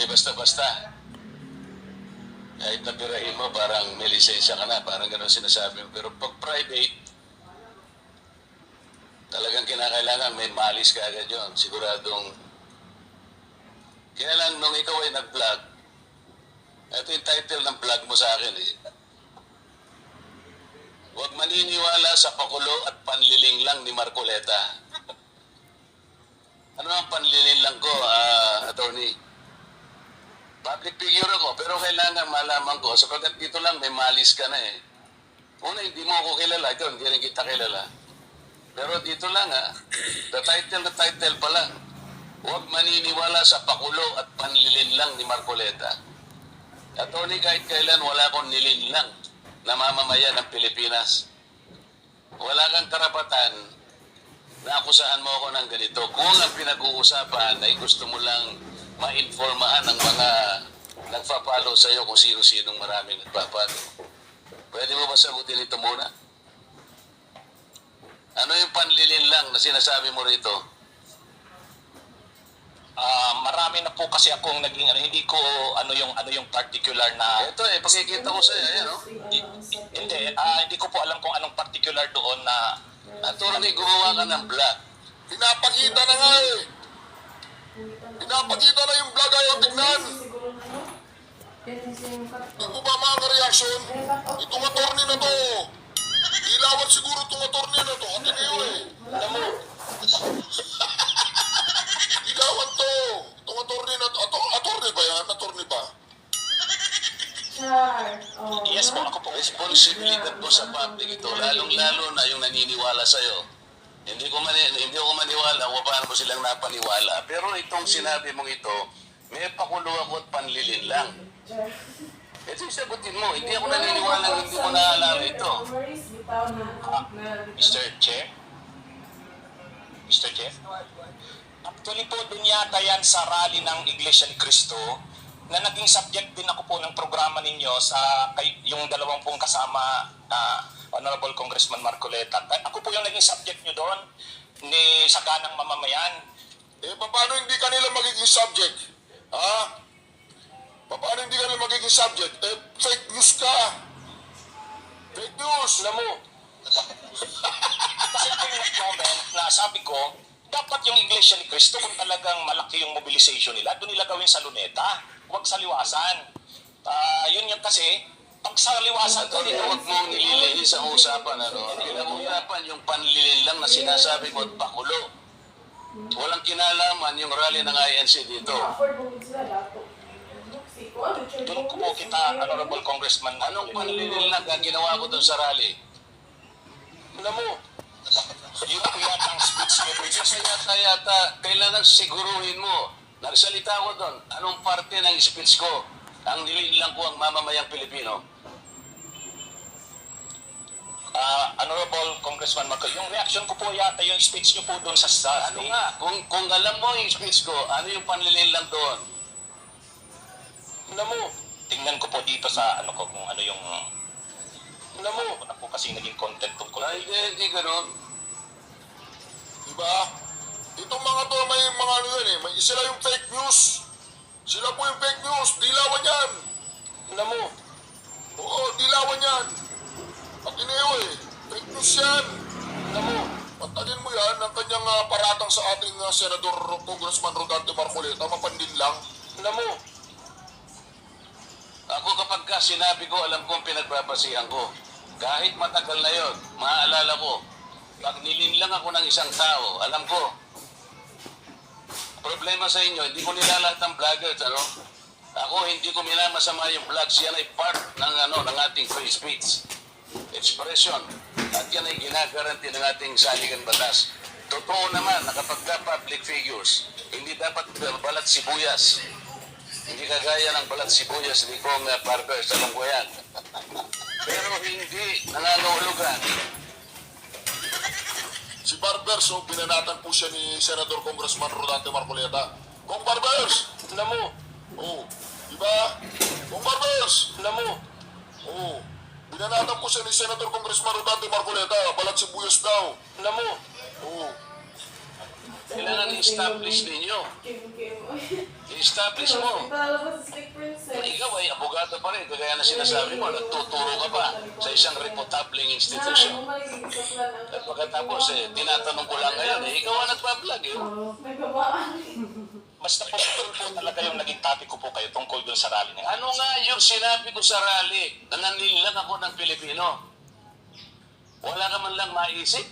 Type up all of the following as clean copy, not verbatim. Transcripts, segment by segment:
Hindi basta-basta. Kahit napirahin mo, parang may lisensya ka na, parang gano'n sinasabi mo. Pero pag private, talagang kinakailangan may malis ka agad yun. Siguradong, kaya lang nung ikaw ay nag-vlog, ito yung title ng vlog mo sa akin eh. Huwag maniniwala sa pakulo at panliling lang ni Marcoleta. Ano ang panliling lang ko, attorney? Public figure ako, pero kailangan malaman ko, sapagkat dito lang may malis ka na eh. Una, hindi mo ako kilala, ikaw hindi rin kita kilala. Pero dito lang the title pa lang. Huwag maniniwala sa pakulo at panlilin lang ni Marcoleta. Attorney, kahit kailan wala akong nilinlang na mamamayan ng Pilipinas. Wala kang karapatan na akusahan mo ako ng ganito. Kung ang pinag-uusapan ay gusto mo lang ma-informahan ng mga nagpa-follow sa'yo kung sino-sinong maraming nagpa-follow. Pwede mo ba sagutin ito muna? Ano yung panlilin lang na sinasabi mo rito? Marami na po kasi akong naging hindi ko ano yung particular na Ito pakikita ko sa'yo, ayan hindi ko po alam kung anong particular doon na Attorney, gumawa ka ng vlog. Pinapakita na nga eh. Pinapakita na yung vlog ayaw tignan. Di mo ba mga reaction? Itong attorney na to. Ilawan siguro itong attorney na to. Atineo eh. alam mo, Ilawan to. Itong attorney na to. Attorney ba yan? Attorney ba? yes po, ako po. Responsibilidad mo sa public ito, lalong-lalo na yung naniniwala sa'yo. Hindi ako maniwala kung paano mo silang napaniwala. Pero itong sinabi mong ito, may pakulo ako at panlilin lang. Ito yung sagutin mo. Hindi ako naniniwala na hindi mo naalala ito. Mr. Chair? Mr. Chair? Actually po, dun yata yan sa rally ng Iglesia ni Cristo na naging subject din ako po ng programa ninyo sa yung dalawang pong kasama na Honorable Congressman Marcoleta. Ako po yung naging subject nyo doon ni Saganang Mamamayan. Eh, paano hindi kanila magiging subject? Ha? Paano hindi kanila magiging subject? Eh, fake news ka. Fake news. Alam mo, kasi ako yung nag-comment na sabi ko, dapat yung Iglesia ni Cristo kung talagang malaki yung mobilization nila, doon nila gawin sa Luneta, huwag sa Liwasan. Yun yung kasi, pag sa Liwasan Attorney, huwag mong nililihin sa usapan. Pinag-usapan yung panlilin lang na sinasabi mo at pakulo. Walang kinalaman yung rally ng INC dito. doon ko po kita, Honorable Congressman, Anong panlilin lang ang ginawa ko doon sa rally? alam mo, yun po yata ang speech niyo po. Kasi yata, kailangan siguruhin mo. Nagsalita ko doon. Anong parte ng speech ko ang nililang ko ang mamamayang Pilipino? Honorable Congressman Marco, yung reaction ko po yata yung speech niyo po doon sa Ano nga? Kung alam mo yung speech ko, ano yung panlilin lang doon? Alam mo, tingnan ko po dito sa ano ko kung ano yung alam mo, ako na po kasi naging content tungkol. Hindi ganun. Diba? Itong mga to, may mga ano yan eh. Sila yung fake news. Sila po yung fake news. Dilawan yan. Alam mo, Oo, dilawan yan. Atineo eh. Fake news yan. alam mo, Pantagin mo yan ang kanyang paratang sa ating Senador Congressman Rodante Marcoleta. Mapandin lang. alam mo, Ako kapag sinabi ko, alam kong pinagbabasihan ko. Kahit matagal na yon, maaalala ko. Pag nilinlang ako ng isang tao, alam ko. Problema sa inyo, hindi ko nilalat ng vloggers, Ako, hindi ko minamasama yung vlogs. Yan ay part ng ating free speech. Expression. At yan ay ginagaranti ng ating saligan batas. Totoo naman na kapag public figures, hindi dapat balat sibuyas. Hindi kagaya ng balat sibuyas ni Kong Barber sa Lunggoyan. Pero hindi nangangahulugan. Si Barbers, binanatan po siya ni Senador Congressman Rodante Marcoleta. Kong Barbers! alam mo, Oo. Diba? Kong Barbers! alam mo, Oo. Binanatan po siya ni Senador Congressman Rodante Marcoleta. Balat sibuyas daw. alam mo, Oo. Kailangan i-establish ninyo. I-establish mo. Ikaw ay abogado pa rin, kagaya na sinasabi mo, nagtuturo ka pa sa isang reputabling institution. At pagkatapos, tinatanong ko lang ngayon, ikaw ang nagpa-vlog, eh. Basta po talaga yung naging topic ko po kayo tungkol dun sa rally niya. Ano nga yung sinabi ko sa rally na nanilang ako ng Pilipino? Wala ka man lang maisip?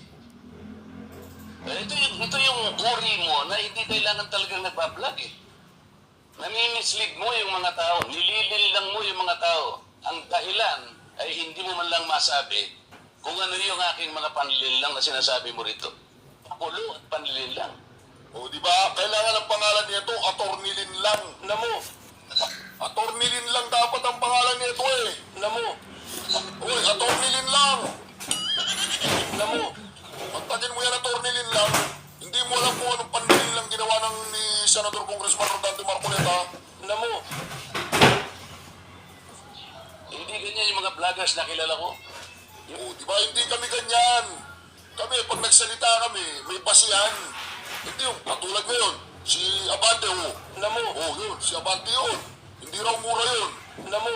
Ito yung uri mo na hindi kailangan talagang nagpa-vlog, eh. Nami-mislead mo yung mga tao, nililil lang mo yung mga tao. Ang dahilan ay hindi mo man lang masabi kung ano yung aking mga panlililang na sinasabi mo rito. Pakulo at panlililang. O, di ba? Kailangan ang pangalan nito, Attorney Lin lang. Namo, Attorney Lin lang dapat ang pangalan nito eh. namo, Uy, Attorney Lin lang. namo. Pagtagin mo yan, Attorney Lin lang. Hindi mo alam kung anong panlilin lang ginawa ng ni Senador Congressman Rodante Marcoleta. Namo, Hindi ganyan yung mga vloggers na kilala ko. O, di ba? Hindi kami ganyan. Kami, pag nagsalita kami, may basihan. Hindi yung katulad ngayon, si Abante, namo, yun, si Abante yun. Hindi raw mura yun. namo.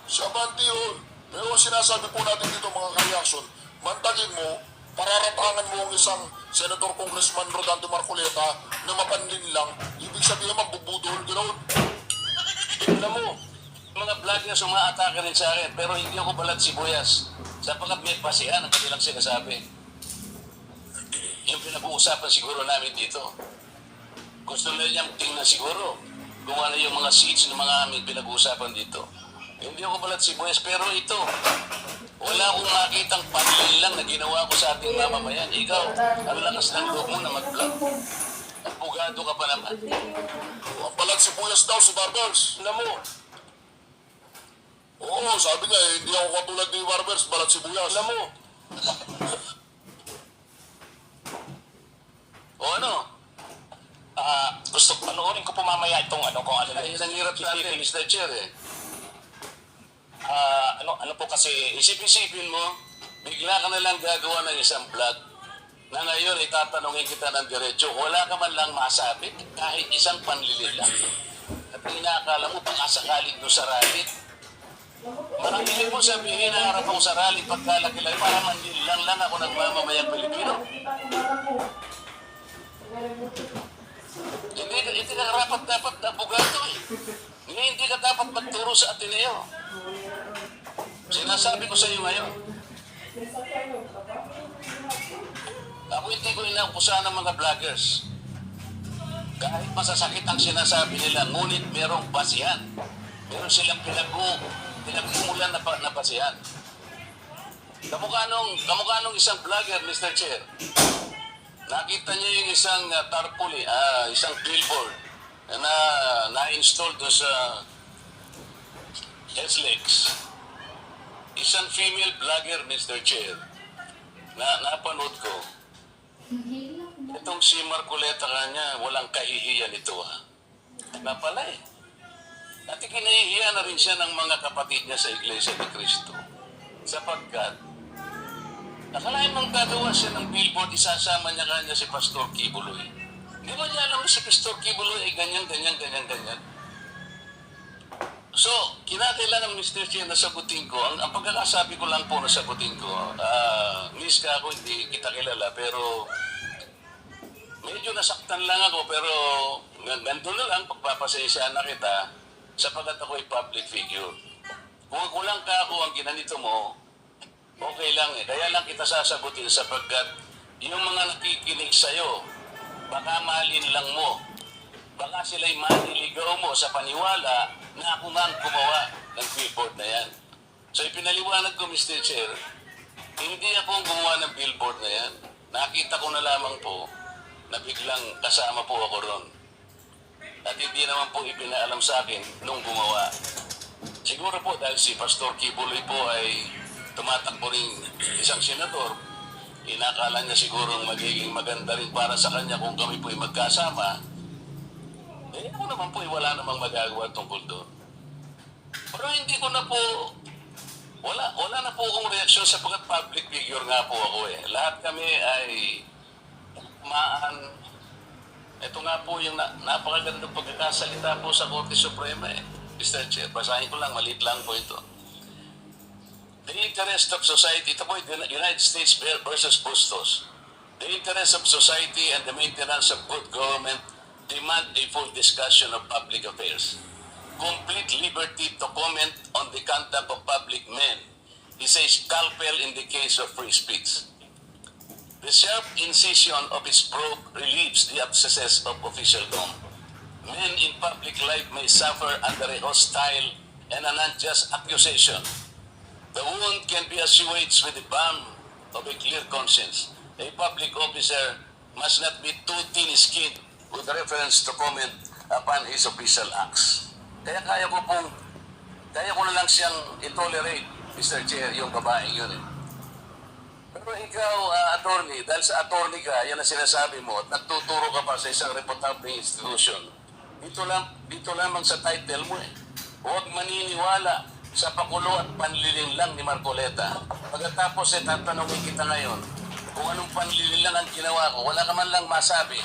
Si Abante yun. Pero ang sinasabi po natin dito mga ka-reaction, mantagin mo, pararatangan mo ang isang Senator Congressman Rodante Marcoleta na mapanlin lang, ibig sabihin magbubudol, gano'n. Namo, Mga vloggers umaatake rin sa akin, pero hindi ako balat sibuyas. Sapagkat may pasihan ang kanilang sinasabi. Yung pinag-uusapan siguro namin dito. Gusto nila niyang tingnan siguro kung ano yung mga seats ng mga aming pinag-uusapan dito. Hindi ako balat sibuyas, pero ito, wala akong makitang panlilang na ginawa ko sa ating mamamayan. Ikaw, ang lakas ng loob mo na mag-vlog. Abogado ka pa naman. Ang balat sibuyas daw si Barbers. namo, Oo, sabi niya, hindi ako katulad ni Barbers, balat sibuyas. namo. O ano? Gusto panoorin ko po mamaya itong kung ano na Ay, ang hirap sa atin, Mr. Chair, eh. ano po kasi Isip-isipin mo, bigla ka na lang gagawa ng isang vlog na ngayon itatanungin kita ng diretso, wala ka man lang masabi kahit isang panlilil lang. At inakala mo pagkasakaling doon sa rally. Marami mo sabihin na harap ako sa rally pagkalakilay para manlilang lang ako nagmamamayang Pilipino. Hindi ka dapat na abogado eh. Hindi ka dapat magturo sa Ateneo. Sinasabi ko sa iyo ngayon. Ako hindi ko inaakusahan ng mga vloggers. Kahit masasakit ang sinasabi nila, ngunit merong basihan. Meron silang pinagmumulan na basihan. Kamukha nung isang vlogger, Mr. Chair. Nakita niya yung isang tarpaulin, isang billboard na na-install doon sa SLEX. Isang female vlogger, Mr. Chair, na napanood ko. Itong si Marcoleta kanya, walang kahihiyan ito na pala eh. At kinahihiya na rin siya ng mga kapatid niya sa Iglesia ni Cristo. Sapagkat, nakalain mong gagawa siya ng billboard, isasama niya kanya si Pastor Kibuloy. Hindi ba niya alam si Pastor Kibuloy ay ganyan. So, kinakailangan, Mr. Chair, na sagutin ko. Ang pagkakasabi ko lang po na sagutin ko, miss ka ako, hindi kita kilala, pero medyo nasaktan lang ako, pero ganito na lang, pagpapasensya na kita, sapagkat ako ay public figure. Kung kulang ka ako ang ginanito mo, okay lang eh. Kaya lang kita sasagutin sapagkat yung mga nakikinig sa'yo, baka mahalin lang mo. Baka sila'y maniligaw mo sa paniwala na ako nga ang gumawa ng billboard na yan. So ipinaliwanag ko, Mr. Chair, hindi ako ang gumawa ng billboard na yan. Nakita ko na lamang po na biglang kasama po ako ron. At hindi naman po ipinaalam sa akin nung gumawa. Siguro po dahil si Pastor Kibuloy po ay tumatakbo rin isang senador, inakala niya siguro magiging maganda rin para sa kanya kung kami po ay magkasama. Eh ako naman po ay wala namang magagawa tungkol doon. Pero hindi ko na po, wala na po akong reaksyon sapagkat public figure nga po ako eh. Lahat kami ay Ito nga po yung napakagandang pagkakasalita po sa Korte Suprema eh. Mr. Chair, basahin ko lang, maliit lang po ito. The interest of society, ito po yung United States versus Bustos. The interest of society and the maintenance of good government demand a full discussion of public affairs. Complete liberty to comment on the conduct of public men is a scalpel in the case of free speech. The sharp incision of his probe relieves the abscesses of officialdom. Men in public life may suffer under a hostile and an unjust accusation. The wound can be assuaged with the balm of a clear conscience. A public officer must not be too thin-skinned with reference to comment upon his official acts. Kaya ko na lang siyang i-tolerate, Mr. Chair, yung babae yun eh. Pero ikaw, attorney, dahil sa attorney ka, yan ang sinasabi mo, at nagtuturo ka pa sa isang reputable institution. Dito lamang sa title mo eh. Huwag maniniwala sa pakulo at panlilin lang ni Marcoleta. Pagkatapos tatanungin kita ngayon, kung anong panlilin lang ang ginawa ko, wala ka man lang masabi.